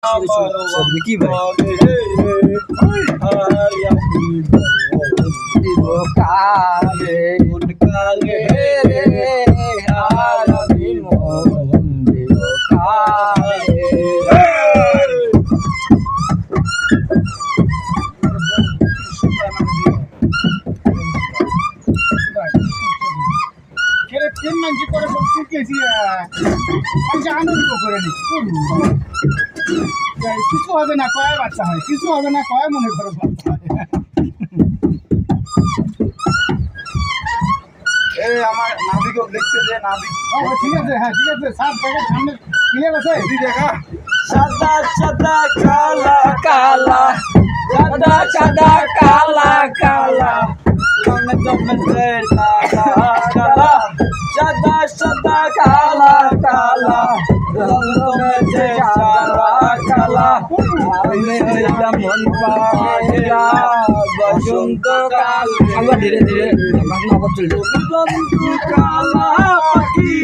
কি ভাই কালে কালে রে আর আমি মন দিব কালে তিন মানছি করে গেছি আনন্দ করে নিচ্ছি কিছু হবে না কয় বাচ্চা হয় কিছু হবে না কয় মনে করো বাচ্চা হয় আমার নাবিকও দেখতে দে নাবিক ঠিক আছে হ্যাঁ ঠিক আছে সাত জায়গায় সামনে ক্লিয়ার আছে দেখা সাদা সাদা কালা কালা সাদা সাদা কালা কালা রং জমের কালা কালা সাদা সাদা কালা কালা রং জমের সাদা কালা আমি মন পাগলা বসন্ত কাল আবার ধীরে ধীরে আবার চলছে বসন্ত কালা পাখি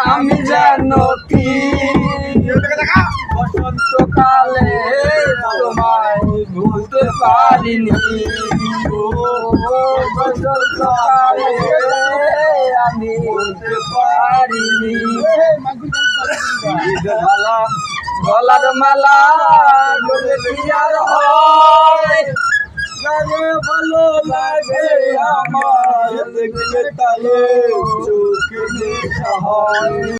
আমি জানো কি বসন্তকালে তোমায় ভুলতে পারিনি বসন্তকালে আমি ভুলতে পারিনি মালা গলার মালা গলে কি আর হয় জানে ভালো লাগে আমার দেখলে তালে চোখে দেখা হয়